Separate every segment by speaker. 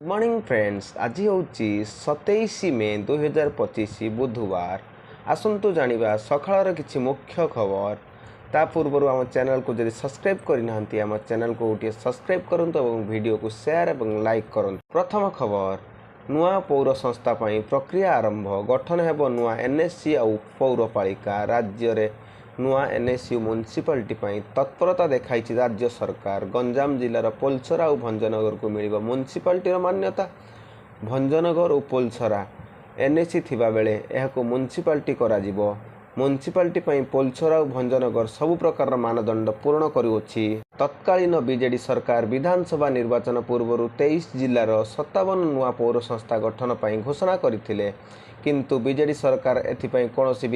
Speaker 1: Good morning friends. आज हूँ 27 मे 2025 बुधवार। आसतु जानिबा सकाळर किछि मुख्य खबर। ता पूर्व आम चैनल को जदि सब्सक्राइब करना आम चैनल को गोटे सब्सक्राइब करूँ और वीडियो को शेयर और लाइक करूँ। प्रथम खबर, नुआ पौर संस्था प्रक्रिया आरंभ। गठन हेब नुआ एनएससी और पौरपालिका। राज्य रे नुआ एनएसयू म्युनिसिपालिटी तत्परता देखाई राज्य सरकार। गंजाम जिलार पोलसरा और भंजनगर को मिल म्युनिसिपालिटी मान्यता। भंजनगर और पोलसरा एनएससी थिबा बेले एहाको म्युनिसिपालिटी करा जिवो। म्युनिसिपालिटी पोलसरा और भंजनगर सबु प्रकार मानदंड पूर्ण करुछि। तत्कालीन बीजेडी सरकार विधानसभा निर्वाचन पूर्व 23 जिलार 57 नुआ पौर संस्था गठन पर घोषणा करथिले, किंतु बीजेडी सरकार एथिपाई कोनोसी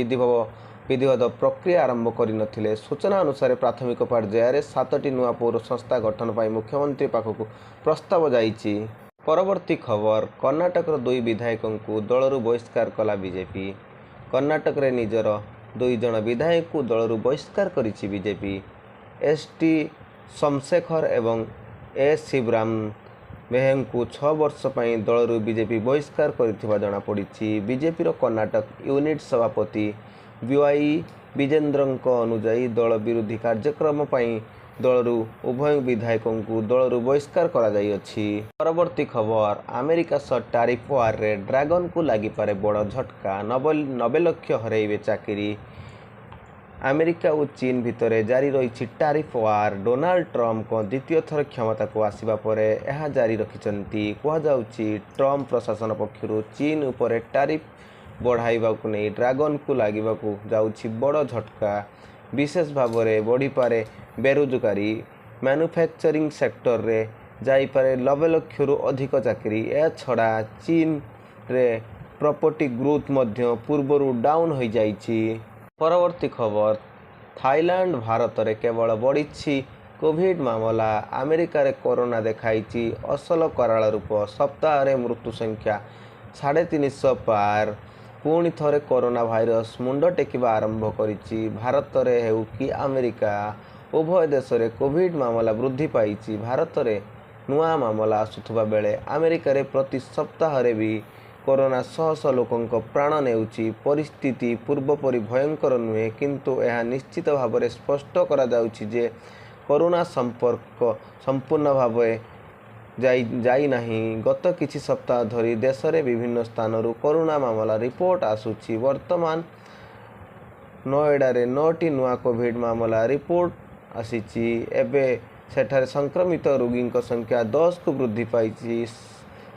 Speaker 1: विधिवत प्रक्रिया आरंभ करनथिले। सूचना अनुसार प्राथमिक पर्यायर 7टी नुआ पौर संस्था गठन पर मुख्यमंत्री पाखक प्रस्ताव जाइछि। परवर्ती खबर, कर्णाटकर 2 विधायकों को दलरू बहिष्कार कला बीजेपी। कर्णाटक रे निजर 2 जन विधायक को दलरू बहिष्कार करिछि बीजेपी। एसटी सोमशेखर एवं ए शिवराम मेहन को 6 वर्ष पर दलरू बीजेपी बहिष्कार करिथिबा जणा पड़िछि। बीजेपी रो कर्णाटक यूनिट सभापति बीवाई विजेंद्रଙ୍କ अनुजाई दल विरोधी कार्यक्रम दलरू उभय विधायकों को दलरू बहिष्कार करा जाई अछि। परवर्ती खबर, अमेरिका सह टैरिफ वार रे ड्रैगन को लागि पारे बड़ झटका। 90 लाख हरैबे चाकरी। अमेरिका और चीन भितर जारी रही टैरिफ वार। डोनाल्ड ट्रम्प को द्वितीय थर क्षमता को आसिबा परे यह जारी रखिछंती। कुहाजाउछि ट्रम्प प्रशासन पक्षरु चीन उपर टैरिफ बढ़ाइबा को नहीं ड्रैगन को लागिबा को जाउछि बड़ झटका। विशेष भाव में बढ़ी पारे बेरोजगारी। मैन्युफैक्चरिंग सेक्टर रे जाई पारे 90 लाख रु अधिक चाकरी। ए छड़ा चीन रे प्रॉपर्टी ग्रोथ मध्य पूर्वरु डाउन हो जाइछि। परवर्ती खबर, थाईलैंड भारत रे केवल बढ़ी कोविड मामला। अमेरिका रे कोरोना देखाई असल कराल रूप। सप्ताह रे मृत्यु संख्या 350 पार। पुणी थरे कोरोना भाइरस मुंड टेकिबा आरंभ करिछि। भारत रे हेउ कि अमेरिका उभय देश रे कोविड मामला वृद्धि पाइछि। भारत रे नुआ मामला आसुथबा बेले अमेरिका रे प्रति सप्ताह रे भी कोरोना शह लोकंक प्राण नेउछि। परिस्थिति पूर्व परि भयंकर नुहे, किंतु यह निश्चित भाव में स्पष्ट करा जाउछि जे कोरोना संपर्क संपूर्ण भाव जाई नहीं। गत किछि सप्ताह धरी देश रे विभिन्न स्थानरू कोरोना मामला रिपोर्ट आसुछि। वर्तमान नोएडा रे 9टी नुआ कोविड मामला रिपोर्ट आसीछि। एबे सेठारे संक्रमित रोगी संख्या 10 को वृद्धि पाई।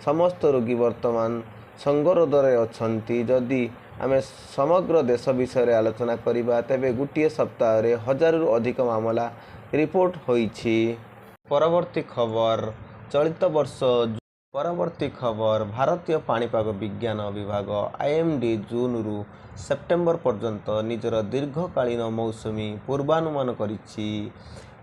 Speaker 1: समस्त रोगी वर्तमान संगरोध रे अछंती। जदि आमे समग्र देश विषय आलोचना करिबा तेबे गोटे सप्ताह रे 1000 रु अधिक मामला रिपोर्ट होईछि। परवर्ती खबर, चलित वर्ष। परवर्ती खबर, भारतीय पाणीपाग विज्ञान विभाग आईएमडी जून रु सेप्टेम्बर पर्यंत निजर दीर्घकालीन मौसुमी पूर्वानुमान करिछि।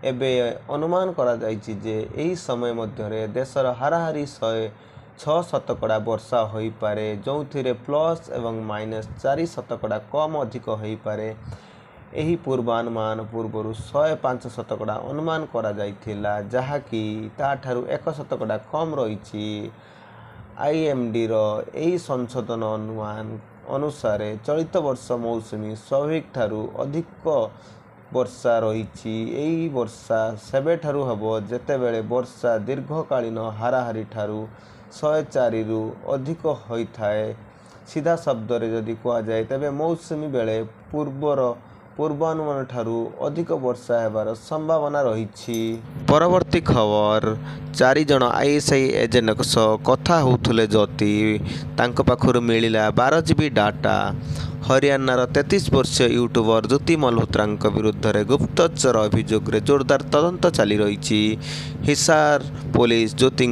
Speaker 1: एबे अनुमान करा जाइछि जे एही समय मध्य देशर हाराहारी 106% वर्षा होई पारे, जोथिरे प्लस एवं -4% कम अधिक होई पारे। एही पूर्वानुमान पूर्व 105% अनुमान करा जाइथिला, जहाँकि ताठारु 1% कम रही। आईएमडी रो एही संशोधन अनुमान अनुसार चलित वर्ष मौसुमी स्वाभाविक ठारू अधिक वर्षा रही। एही वर्षा सेबे ठारू हबो जेतेबेले वर्षा दीर्घकालीन हाराहारी ठारू 104 रु अधिक होई थाए। सीधा शब्द रे जदि कहा जाए तेबे मौसुमी बेले पूर्वानुमान ठारू अधिक वर्षा हेबार संभावना रही। परवर्ती खबर, 4 जन आईएसआई एजेंट सह कथा होउथले ज्योति तांको पाखरु मिलिला 12 जीबी डाटा। हरियाणार 33 वर्षीय यूट्यूबर ज्योति मल्होत्रा विरुद्ध रे गुप्तचर अभियोग रे जोरदार तदंत चली रही। हिसार पुलिस ज्योति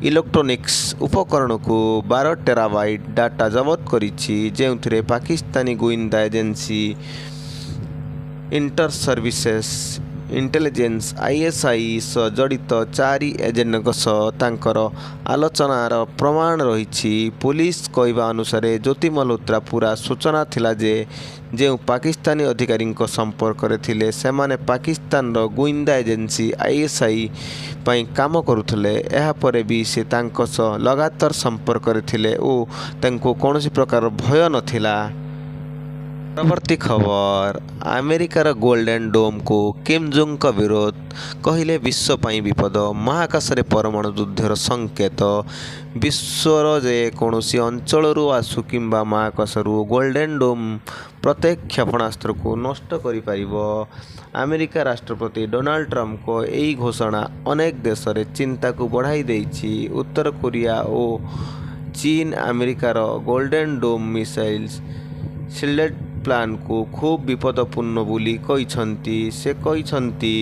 Speaker 1: इलेक्ट्रोनिक्स उपकरण को 12 टेराबाइट डाटा जबत करिछि, जेउथिरे पाकिस्तानी गोइंदा agency inter services intelligence ISI सह जड़ित 4 एजेंट सह तांकर आलोचनार प्रमाण रही। पुलिस कहवा अनुसार ज्योति मल्होत्रा पूरा सूचना थिला जे जो पाकिस्तानी अधिकारी संपर्क थे सेमाने पाकिस्तान गुइंदा एजेंसी आईएसआई पई काम करुले। यापर भी से तांको सह लगातार संपर्क थे और तांको कौन प्रकार भय नथिला। परवर्ती खबर अमेरिकार गोल्डन डोम को किम जोंग का विरोध कहले विश्व पाई विपद। महाकाश रे परमाणु युद्धर संकेत। विश्वर जे कौनसी अंचल आसु किंबा महाकाशरू गोल्डन डोम प्रत्येक क्षेपणास्त्र को नष्ट करि परिबो। अमेरिका राष्ट्रपति डोनाल्ड ट्रम्प को यही घोषणा अनेक देश रे चिंता को बढ़ाई देछि। उत्तर कोरिया और चीन अमेरिकार गोल्डन डोम मिसाइल्स शिल्डेड प्लान को खूब विपदपूर्ण बोली कहिसंती। से कहिसंती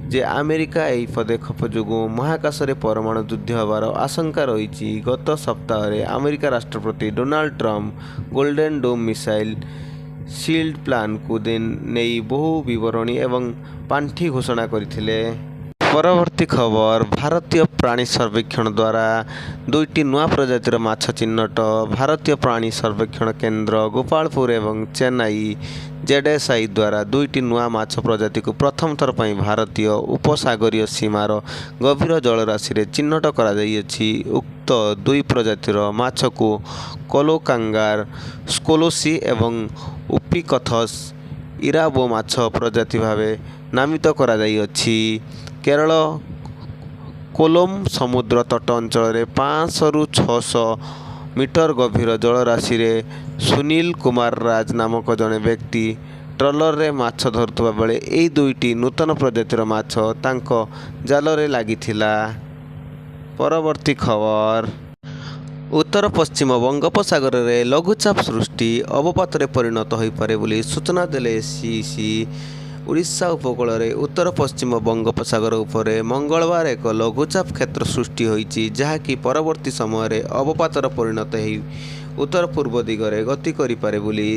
Speaker 1: जे अमेरिका यही पदक्षेप जो महाकाश रे परमाणु युद्ध होबार आशंका रही। गत सप्ताह रे अमेरिका राष्ट्रपति Donald Trump golden dome missile shield plan को नहीं बहु विवरणी एवं पांठी घोषणा करथिले। परवर्ती खबर भारतीय प्राणी सर्वेक्षण द्वारा 2टी नुआ प्रजातिर माछ चिन्हट। भारतीय प्राणी सर्वेक्षण केंद्र गोपालपुर एवं चेन्नई जेडएसआई द्वारा 2टी नुआ माछ प्रजाति को प्रथम थर पर भारतीय उपसागरीय सीमार गभीर जलराशि रे चिन्हट करा जाइछि। उक्त 2 प्रजातिर माछ को कोलोकांगार स्कोलोसी एवं उपिकथस इराबो माछ प्रजाति भावे नामित करा जाइछि। केरल कोलम समुद्र तट अंचल 500 ରୁ 600 मीटर गभीर जलराशि रे सुनील कुमार राज नामक जड़े व्यक्ति ट्रलर रे माछ धरुवा बेले यही 2टी नूतन प्रजातिर माछ तांको जाल रे लागिथिला। परवर्ती खबर उत्तर पश्चिम बंगोपसागर रे लघुचाप सृष्टि अवपात रे परिणत होई पारे बोली सूचना देले सीसी। उड़ीसा उपकूल रे उत्तर पश्चिम बंगोपसागर उपरे मंगलवार एक लघुचाप क्षेत्र सृष्टि होईची जहाँकि परवर्ती समय रे अवपातर परिणत होई उत्तर पूर्व दिगरे गति करि पारे बोली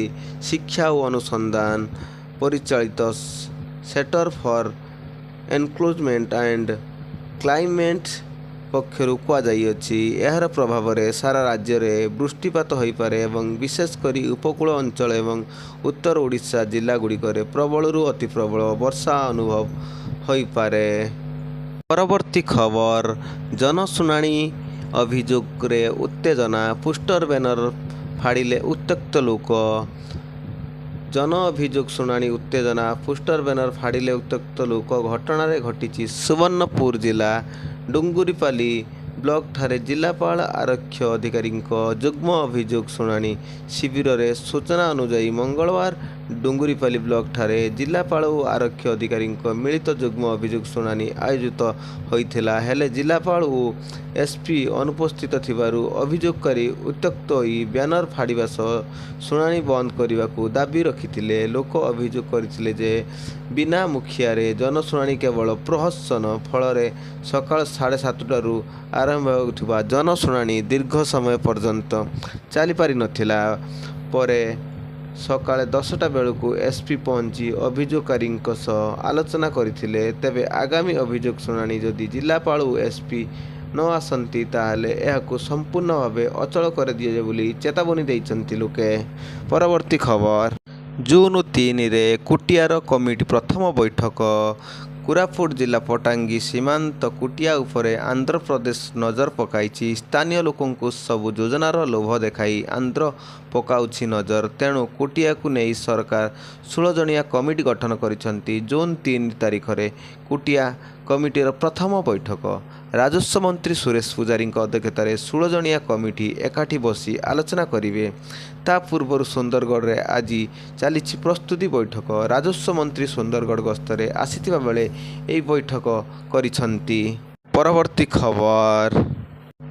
Speaker 1: शिक्षा और अनुसंधान परिचालित सेंटर फॉर एनक्लोजमेंट एंड क्लाइमेट पक्षरु कुआଯାଇଛି। यार प्रभाव रे सारा राज्य रे वृष्टिपात होई पारे एवं विशेष करी उपकूल अंचल एवं उत्तर ओडिशा जिला गुड़िक प्रबलरू अति प्रबल वर्षा अनुभव होई पारे। परवर्ती खबर जनशुनानी अभियोग रे उत्तेजना पोस्टर बैनर फाड़िले उत्त्यक्त लोक। जन अभियोग शुणाणी उत्तेजना पोस्टर बैनर फाड़िले उत्त्यक्त लोक घटना घटी सुवर्णपुर जिला डुंगुरीपाली ब्लॉक ठारे जिलापाल आरक्ष अधिकारी जुग्म अभियोग शुणाणी शिविर रे सूचना अनुजाई मंगलवार डुंगुरीपाली ब्लॉक ठारे जिलापाल और आरक्ष अधिकारी मिलित जुग्म अभियोग शुणाणी आयोजित होइथिला। हेले जिलापाल और एसपी अनुपस्थित थिबारु अभियोगकारी उत्त्यक्त होई बैनर फाड़िबा सह शुणाणी बंद करने को दाबी रखिथिले। लोक अभियोग करथिले जे बिना मुखिया रे जनशुणाणी केवल प्रहसन फल सकाळ 7:30 आरंभ होउथिबा जनशुणाणी दीर्घ समय पर्यंत चली पारि नथिला। परे सकाळे 10टा बेलू एसपी पहुंची अभियोगकारी सह आलोचना करथिले। तेबे आगामी अभियोग शुणाणी जदि जिलापाल और एसपी न आसती ताहले यह संपूर्ण भाव अचल कर दिए बोली चेतावनी देइछन्ति लोके। परवर्ती खबर जून 3 रे कुटियार कमिटी प्रथम बैठक। कोरापुट जिला पटांगी सीमांत कुटिया उपरे आंध्र प्रदेश नजर पकाई। स्थानीय लोकों को सबु योजनार लोभ देखाई आंध्र पकाउछि नजर। तेणु कुटिया को नहीं सरकार 16 जणिया कमिटी गठन करिसंती। जून 3 तारिख रे कुटिया कमिटीर प्रथम बैठक राजस्व मंत्री सुरेश पुजारी अध्यक्षतार 16 जणिया कमिटी एकाठी बसी आलोचना करेंगे। ता पूर्व सुंदरगढ़ रे आज चली प्रस्तुति बैठक। राजस्व मंत्री सुंदरगढ़ गस्तरे आसीथिबा बेले एही बैठक करिसंती। परवर्ती खबर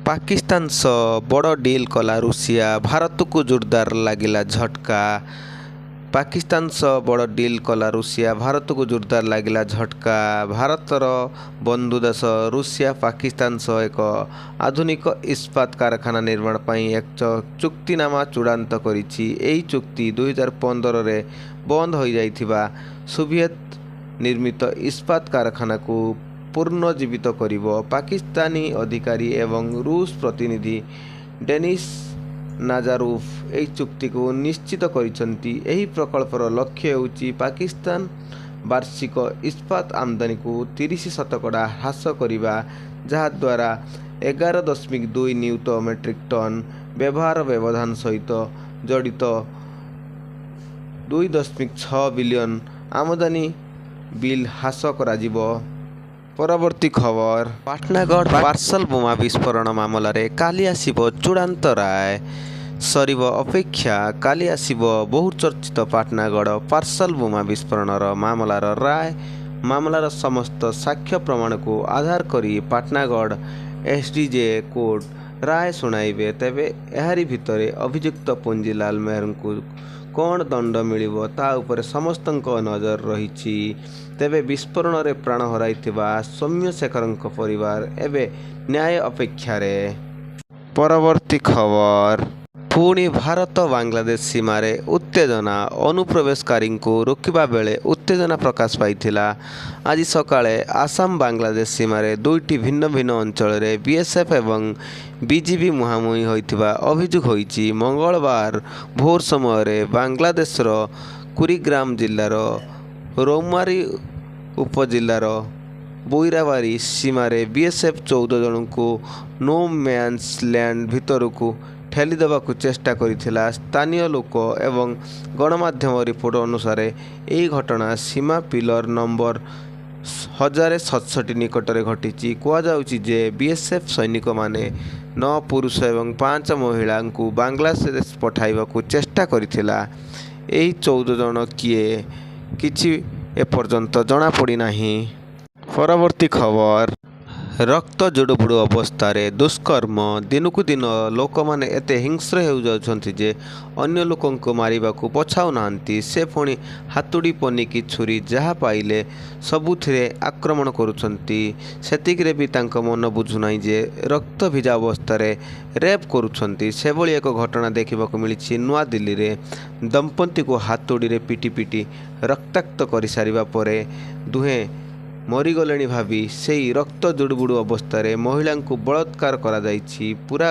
Speaker 1: पाकिस्तान सह बड़ डील कला रूसिया भारत को जोरदार लागिला झटका। पाकिस्तान सह बड़ डील कला रूसिया भारत को जोरदार लागिला झटका। भारतर बंधु देश रूसिया पाकिस्तान सह एक आधुनिक इस्पात कारखाना निर्माण पई एक चुक्तिनामा चूड़ांत करिछि। एही चुक्ति 2015 रे बंद हो जाइथिबा सोवियत ନିର୍ମିତ ଇସ୍ପାତ କାରଖାନାକୁ ପୁନର୍ଜୀବିତ କରିବ। ପାକିସ୍ତାନୀ ଅଧିକାରୀ ଏବଂ ରୁଷ ପ୍ରତିନିଧି ଡେନିସ୍ ନାଜାରୋଭ୍ ଏହି ଚୁକ୍ତିକୁ ନିଶ୍ଚିତ କରିଛନ୍ତି। ଏହି ପ୍ରକଳ୍ପର ଲକ୍ଷ୍ୟ ହେଉଛି ପାକିସ୍ତାନ ବାର୍ଷିକ ଇସ୍ପାତ ଆମଦାନୀକୁ 30% ହ୍ରାସ କରିବା, ଯାହାଦ୍ୱାରା 11.2 ନିୟୁତ ମେଟ୍ରିକ୍ ଟନ୍ ବ୍ୟବହାର ବ୍ୟବଧାନ ସହିତ ଜଡ଼ିତ 2.6 ବିଲିୟନ ଆମଦାନୀ ବିଲ୍ ହ୍ରାସ କରାଯିବ। ପରବର୍ତ୍ତୀ ଖବର, ପାଟନାଗଡ଼ ପାର୍ସଲ ବୋମା ବିସ୍ଫୋରଣ ମାମଲାରେ କାଲି ଆସିବ ଚୂଡ଼ାନ୍ତ ରାୟ। ସରିବ ଅପେକ୍ଷା, କାଲି ଆସିବ ବହୁଚର୍ଚ୍ଚିତ ପାଟନାଗଡ଼ ପାର୍ସଲ ବୋମା ବିସ୍ଫୋରଣର ମାମଲାର ରାୟ। ମାମଲାର ସମସ୍ତ ସାକ୍ଷ୍ୟ ପ୍ରମାଣକୁ ଆଧାର କରି ପାଟନାଗଡ଼ ଏସ୍ଡିଜେ କୋର୍ଟ ରାୟ ଶୁଣାଇବେ। ତେବେ ଏହାରି ଭିତରେ ଅଭିଯୁକ୍ତ ପୁଞ୍ଜିଲାଲ ମେହେରଙ୍କୁ କ'ଣ ଦଣ୍ଡ ମିଳିବ ତା ଉପରେ ସମସ୍ତଙ୍କ ନଜର ରହିଛି। ତେବେ ବିସ୍ଫୋରଣରେ ପ୍ରାଣ ହରାଇଥିବା ସୌମ୍ୟଶେଖରଙ୍କ ପରିବାର ଏବେ ନ୍ୟାୟ ଅପେକ୍ଷାରେ। ପରବର୍ତ୍ତୀ ଖବର, ପୁଣି ଭାରତ ବାଂଲାଦେଶ ସୀମାରେ ଉତ୍ତେଜନା। ଅନୁପ୍ରବେଶକାରୀଙ୍କୁ ରୋକିବା ବେଳେ ଉତ୍ତେଜନା ପ୍ରକାଶ ପାଇଥିଲା। ଆଜି ସକାଳେ ଆସାମ ବାଂଲାଦେଶ ସୀମାରେ ଦୁଇଟି ଭିନ୍ନ ଭିନ୍ନ ଅଞ୍ଚଳରେ ବିଏସ୍ଏଫ୍ ଏବଂ ବିଜିବି ମୁହାଁମୁହିଁ ହୋଇଥିବା ଅଭିଯୋଗ ହୋଇଛି। ମଙ୍ଗଳବାର ଭୋର ସମୟରେ ବାଂଲାଦେଶର କୁରିଗ୍ରାମ ଜିଲ୍ଲାର ରୌମାରୀ ଉପଜିଲ୍ଲାର ବୋଇରାବାରୀ ସୀମାରେ ବିଏସ୍ଏଫ୍ 14 ଜଣଙ୍କୁ ନୋ ମ୍ୟାନ୍ସ ଲ୍ୟାଣ୍ଡ ଭିତରକୁ ଠେଲି ଦେବାକୁ ଚେଷ୍ଟା କରିଥିଲା। ସ୍ଥାନୀୟ ଲୋକ ଏବଂ ଗଣମାଧ୍ୟମ ରିପୋର୍ଟ ଅନୁସାରେ ଏହି ଘଟଣା ସୀମା ପିଲର ନମ୍ବର 1067 ନିକଟରେ ଘଟିଛି। କୁହାଯାଉଛି ଯେ ବିଏସ୍ଏଫ୍ ସୈନିକମାନେ 9 ପୁରୁଷ ଏବଂ 5 ମହିଳାଙ୍କୁ ବାଂଲାଦେଶ ପଠାଇବାକୁ ଚେଷ୍ଟା କରିଥିଲା। ଏହି 14 ଜଣ କିଏ କିଛି ଏପର୍ଯ୍ୟନ୍ତ ଜଣାପଡ଼ିନାହିଁ। ପରବର୍ତ୍ତୀ ଖବର, ରକ୍ତ ଜୁଡ଼ୁବୁଡ଼ୁ ଅବସ୍ଥାରେ ଦୁଷ୍କର୍ମ। ଦିନକୁ ଦିନ ଲୋକମାନେ ଏତେ ହିଂସ୍ର ହେଉଯାଉଛନ୍ତି ଯେ ଅନ୍ୟ ଲୋକଙ୍କୁ ମାରିବାକୁ ପଛାଉନାହାନ୍ତି। ସେ ପୁଣି ହାତୁଡ଼ି ପନିକି ଛୁରୀ ଯାହା ପାଇଲେ ସବୁଥିରେ ଆକ୍ରମଣ କରୁଛନ୍ତି। ସେତିକିରେ ବି ତାଙ୍କ ମନ ବୁଝୁନାହିଁ ଯେ ରକ୍ତ ଭିଜା ଅବସ୍ଥାରେ ରେପ୍ କରୁଛନ୍ତି। ସେଭଳି ଏକ ଘଟଣା ଦେଖିବାକୁ ମିଳିଛି ନୂଆଦିଲ୍ଲୀରେ। ଦମ୍ପତିଙ୍କୁ ହାତୁଡ଼ିରେ ପିଟି ପିଟି ରକ୍ତାକ୍ତ କରିସାରିବା ପରେ ଦୁହେଁ ମରିଗଲେଣି ଭାବି ସେହି ରକ୍ତ ଜୁଡ଼ୁବୁଡ଼ୁ ଅବସ୍ଥାରେ ମହିଳାଙ୍କୁ ବଳାତ୍କାର କରାଯାଇଛି। ପୁରା